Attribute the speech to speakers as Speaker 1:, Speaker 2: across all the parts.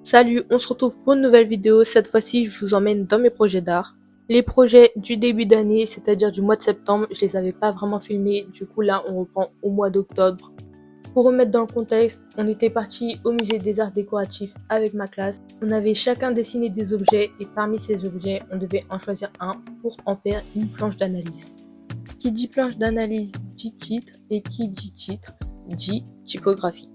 Speaker 1: Salut, on se retrouve pour une nouvelle vidéo. Cette fois-ci, je vous emmène dans mes projets d'art. Les projets du début d'année, c'est-à-dire du mois de septembre, je les avais pas vraiment filmés. Du coup, là, on reprend au mois d'octobre. Pour remettre dans le contexte, on était parti au musée des arts décoratifs avec ma classe. On avait chacun dessiné des objets et parmi ces objets, on devait en choisir un pour en faire une planche d'analyse. Qui dit planche d'analyse dit titre et qui dit titre dit typographie.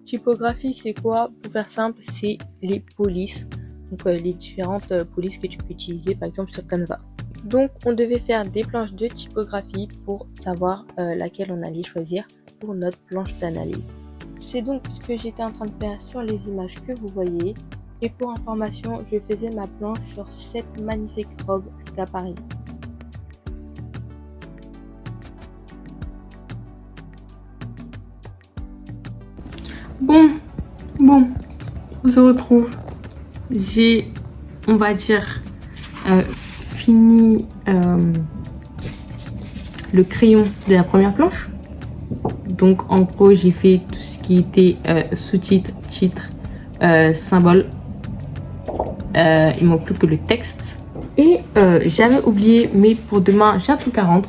Speaker 1: Typographie, c'est quoi? Pour faire simple, c'est les polices. Donc les différentes polices que tu peux utiliser par exemple sur Canva. Donc on devait faire des planches de typographie pour savoir laquelle on allait choisir pour notre planche d'analyse. C'est donc ce que j'étais en train de faire sur les images que vous voyez. Et pour information, je faisais ma planche sur cette magnifique robe Schiaparelli.
Speaker 2: Bon, on se retrouve. J'ai, on va dire, fini le crayon de la première planche. Donc en gros, j'ai fait tout ce qui était sous-titre, titre, symbole. Il manque plus que le texte. Et j'avais oublié, mais pour demain, j'ai un truc à rendre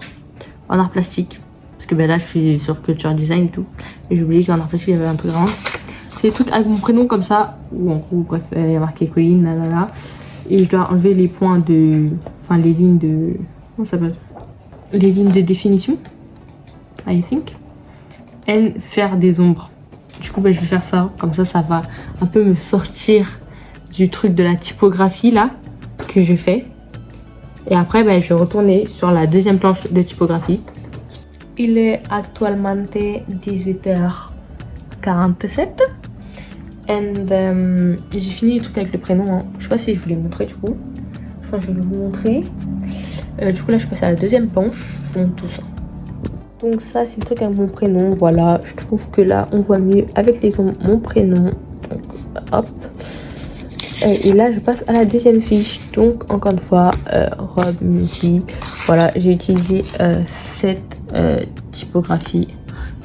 Speaker 2: en art plastique. Parce que ben là, je suis sur culture design et tout. Et j'ai oublié qu'en art plastique, il y avait un truc à rendre. C'est des trucs avec mon prénom comme ça. Ou en gros, bref, il y a marqué Colline, là, là, là. Et je dois enlever les points de... Enfin, les lignes de... Comment ça s'appelle? Les lignes de définition. I think. Et faire des ombres. Du coup, ben, je vais faire ça. Comme ça va un peu me sortir du truc de la typographie, là, que je fais. Et après, ben, je vais retourner sur la deuxième planche de typographie. Il est actuellement 18h47. And j'ai fini les trucs avec le prénom. Hein. Je sais pas si je vous l'ai montré du coup. Je pense que je vais vous montrer. Du coup, là, je passe à la deuxième planche. Je montre tout ça. Donc, ça, c'est le truc avec mon prénom. Voilà, je trouve que là, on voit mieux avec les ombres mon prénom. Donc, hop. Et là, je passe à la deuxième fiche. Donc, encore une fois, robe, musique. Voilà, j'ai utilisé cette typographie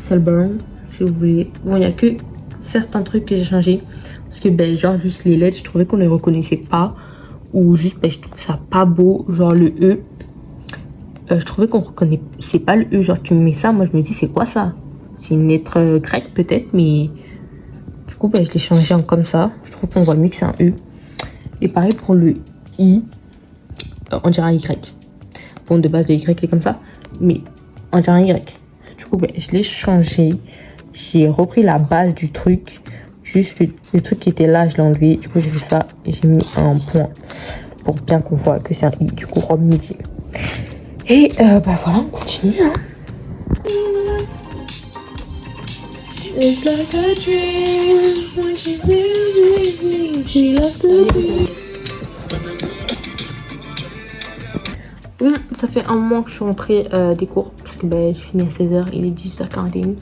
Speaker 2: Selburn, si vous voulez. Bon, il n'y a que certains trucs que j'ai changé. Parce que, ben, genre, juste les lettres, je trouvais qu'on les reconnaissait pas. Ou juste, ben, je trouve ça pas beau. Genre, le E. Je trouvais qu'on reconnaît. C'est pas le E. Genre, tu me mets ça, moi, je me dis, c'est quoi ça? C'est une lettre grecque, peut-être, mais. Du coup, ben, je l'ai changé en comme ça. Je trouve qu'on voit mieux que c'est un E. Et pareil pour le I, on dirait un Y. Bon, de base, le Y est comme ça, mais on dirait un Y. Du coup, ben, je l'ai changé. J'ai repris la base du truc. Juste le truc qui était là, je l'ai enlevé. Du coup, j'ai fait ça et j'ai mis un point pour bien qu'on voit que c'est un I. Du coup, robe midi. Et bah voilà, on continue. Hein. It's like a dream when she feels me, she loves to be. Bon, ça fait un moment que je suis rentrée des cours parce que ben, j'ai fini à 16h, il est 18h41. Là,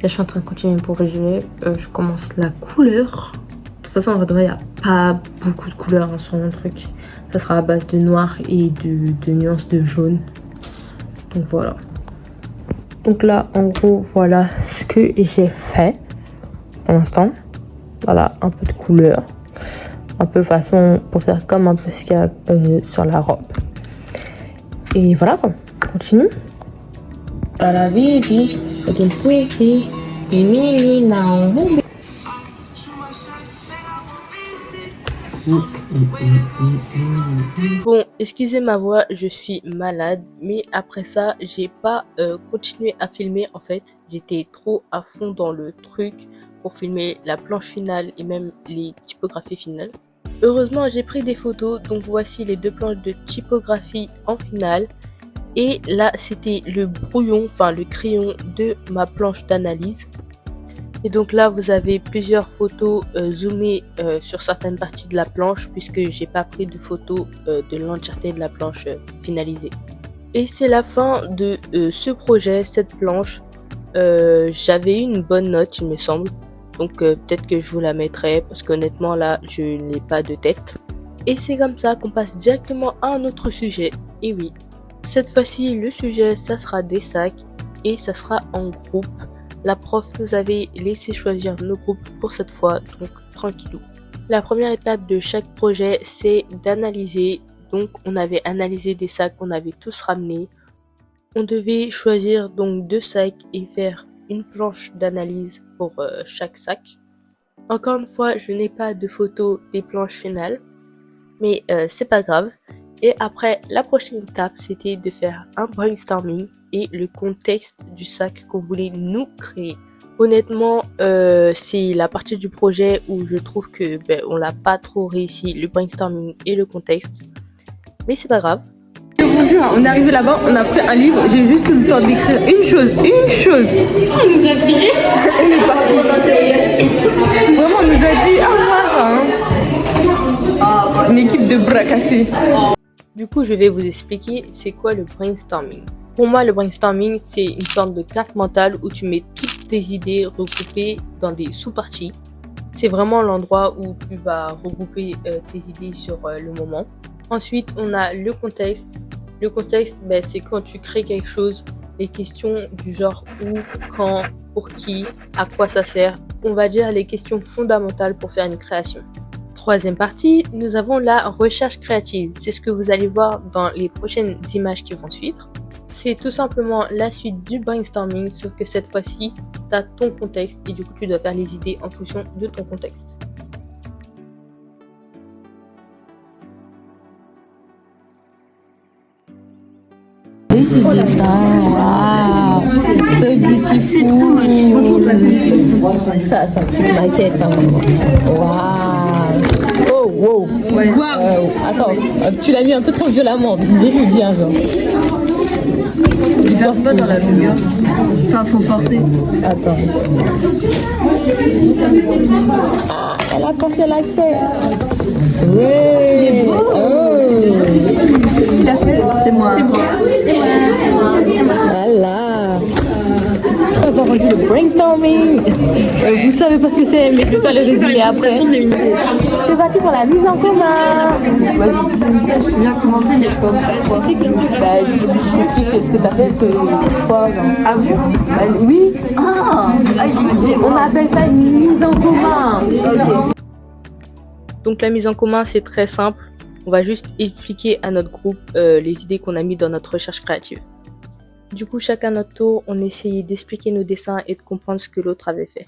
Speaker 2: je suis en train de continuer pour résumer. Je commence la couleur. De toute façon, en vrai, il n'y a pas beaucoup de couleurs hein, sur mon truc. Ça sera à base de noir et de nuances de jaune. Donc voilà. Donc là, en gros, voilà ce que j'ai fait pour l'instant. Voilà, un peu de couleur. Un peu façon pour faire comme un peu ce qu'il y a sur la robe. Et voilà quoi, on continue.
Speaker 1: Bon, excusez ma voix, je suis malade, mais après ça, j'ai pas continué à filmer en fait. J'étais trop à fond dans le truc pour filmer la planche finale et même les typographies finales. Heureusement, j'ai pris des photos, donc voici les deux planches de typographie en finale. Et là, c'était le brouillon, enfin le crayon de ma planche d'analyse. Et donc là, vous avez plusieurs photos zoomées sur certaines parties de la planche puisque j'ai pas pris de photos de l'entièreté de la planche finalisée. Et c'est la fin de ce projet, cette planche. J'avais eu une bonne note, il me semble. Donc peut-être que je vous la mettrai parce qu'honnêtement là, je n'ai pas de tête. Et c'est comme ça qu'on passe directement à un autre sujet. Et oui, cette fois-ci, le sujet, ça sera des sacs et ça sera en groupe. la prof nous avait laissé choisir nos groupes pour cette fois, donc tranquillou. La première étape de chaque projet, c'est d'analyser. Donc on avait analysé des sacs qu'on avait tous ramenés. On devait choisir donc 2 sacs et faire une planche d'analyse pour chaque sac. Encore une fois, je n'ai pas de photo des planches finales, mais c'est pas grave. Et après, la prochaine étape, c'était de faire un brainstorming et le contexte du sac qu'on voulait nous créer. Honnêtement, c'est la partie du projet où je trouve que on l'a pas trop réussi, le brainstorming et le contexte. Mais c'est pas grave.
Speaker 2: Je vous jure, on est arrivé là-bas, on a pris un livre, j'ai juste eu le temps d'écrire une chose. On nous a viré. On est parti en interrogation. Vraiment, on nous a dit, une équipe de bras cassés.
Speaker 1: Du coup, je vais vous expliquer c'est quoi le brainstorming. Pour moi, le brainstorming, c'est une sorte de carte mentale où tu mets toutes tes idées regroupées dans des sous-parties. C'est vraiment l'endroit où tu vas regrouper tes idées sur le moment. Ensuite, on a le contexte. Le contexte, c'est quand tu crées quelque chose, les questions du genre où, quand, pour qui, à quoi ça sert. On va dire les questions fondamentales pour faire une création. Troisième partie, nous avons la recherche créative. C'est ce que vous allez voir dans les prochaines images qui vont suivre. C'est tout simplement la suite du brainstorming, sauf que cette fois-ci, tu as ton contexte et du coup, tu dois faire les idées en fonction de ton contexte.
Speaker 2: Oh là là, c'est beautiful.
Speaker 3: C'est trop moche.
Speaker 2: Ça, c'est une petite maquette. Waouh. Oh, wow.
Speaker 3: Ouais.
Speaker 2: Attends, tu l'as mis un peu trop violemment. Bien, genre.
Speaker 3: Je passe pas dans la longueur. Enfin, faut forcer.
Speaker 2: Attends. Ah, elle a forcé l'accès. Ouais.
Speaker 3: C'est moi.
Speaker 2: Voilà. Tu vas avoir rendu le brainstorming. Vous savez pas ce que c'est, mais je vais faire le résumé après. C'est parti pour la mise en commun.
Speaker 3: J'ai bien commencé, mais je pense pas quoi.
Speaker 2: Je t'explique ce que t'as fait, ce que quoi.
Speaker 3: Ah vous
Speaker 2: Oui.
Speaker 3: On
Speaker 2: appelle ça une mise en commun.
Speaker 3: Ok.
Speaker 1: Donc la mise en commun, c'est très simple. On va juste expliquer à notre groupe les idées qu'on a mis dans notre recherche créative. Du coup, chacun à notre tour, on essayait d'expliquer nos dessins et de comprendre ce que l'autre avait fait.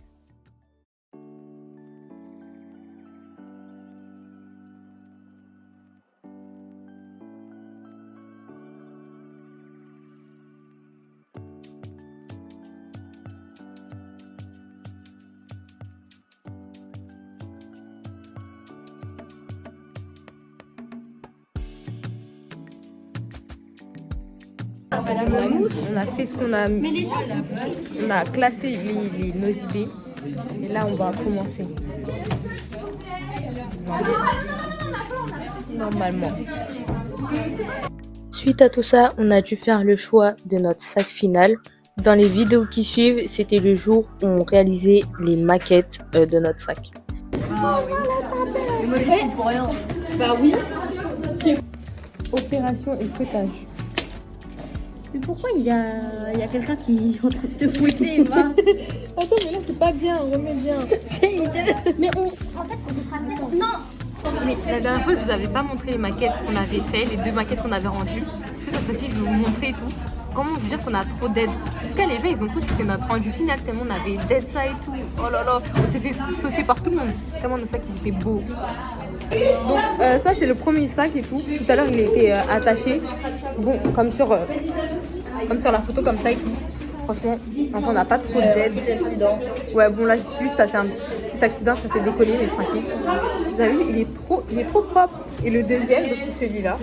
Speaker 2: On a fait ce qu'on a mis. On a classé nos idées. Et là, on va commencer. Normalement.
Speaker 1: Suite à tout ça, on a dû faire le choix de notre sac final. Dans les vidéos qui suivent, c'était le jour où on réalisait les maquettes de notre sac.
Speaker 3: Ah oui. Mais moi, je suis pour rien.
Speaker 2: Bah oui. Opération et fouettage. Mais pourquoi il y a quelqu'un qui est en train de te fouetter, Eva? Attends, mais là c'est pas bien, remets bien.
Speaker 4: Mais en fait, on se tracer. Non.
Speaker 1: Mais la dernière fois, je vous avais pas montré les maquettes qu'on avait fait, les 2 maquettes qu'on avait rendues. Cette fois-ci, je vais vous montrer et tout. Comment vous dire qu'on a trop d'aide. Jusqu'à les gens, ils ont cru que c'était notre rendu final, tellement on avait d'aide ça et tout. Oh là là, on s'est fait saucer par tout le monde. Tellement nos sacs, ils étaient beaux.
Speaker 2: Donc ça c'est le premier sac et tout. Tout à l'heure il était attaché. Bon, comme sur la photo comme ça et tout. Franchement, on n'a pas trop d'aide. Ouais, bon là juste ça c'est un petit accident, ça s'est décollé mais tranquille. Vous avez vu, il est trop propre. Et le deuxième, donc c'est celui-là.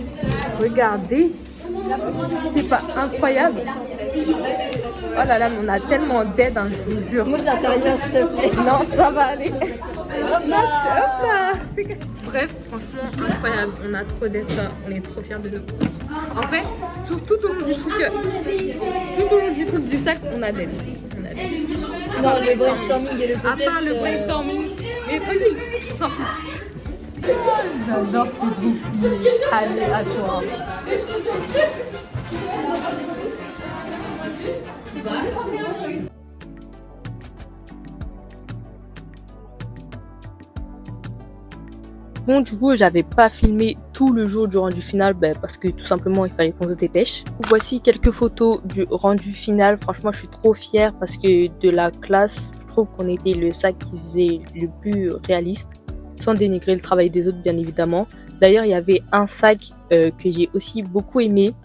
Speaker 2: Regardez. C'est pas incroyable. Oh là là, mais on a tellement d'aide, hein, je vous jure.
Speaker 3: Moi, de l'intérieur, s'il te plaît.
Speaker 2: Non, ça va aller. Hop là. Bref, franchement, incroyable. On a trop d'aide, ça. On est trop fiers de nous. En fait, tout au long du truc du sac, on a d'aide.
Speaker 3: Non, le brainstorming et le
Speaker 2: À part le brainstorming, mais tranquille, on s'en fout. J'adore ces bouffes aléatoires.
Speaker 1: Bon, du coup, j'avais pas filmé tout le jour du rendu final parce que tout simplement il fallait qu'on se dépêche. Voici quelques photos du rendu final. Franchement, je suis trop fière parce que de la classe, je trouve qu'on était le sac qui faisait le plus réaliste, sans dénigrer le travail des autres bien évidemment. D'ailleurs, il y avait un sac que j'ai aussi beaucoup aimé.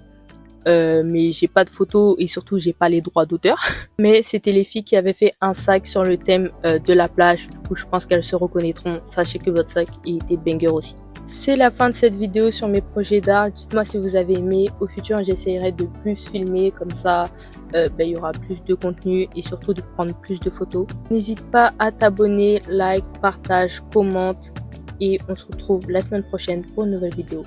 Speaker 1: Mais j'ai pas de photos et surtout j'ai pas les droits d'auteur. Mais c'était les filles qui avaient fait un sac sur le thème de la plage. Du coup, je pense qu'elles se reconnaîtront. Sachez que votre sac était banger aussi. C'est la fin de cette vidéo sur mes projets d'art. Dites-moi si vous avez aimé. Au futur, j'essaierai de plus filmer. Comme ça, il y aura plus de contenu et surtout de prendre plus de photos. N'hésite pas à t'abonner, like, partage, commente. Et on se retrouve la semaine prochaine pour une nouvelle vidéo.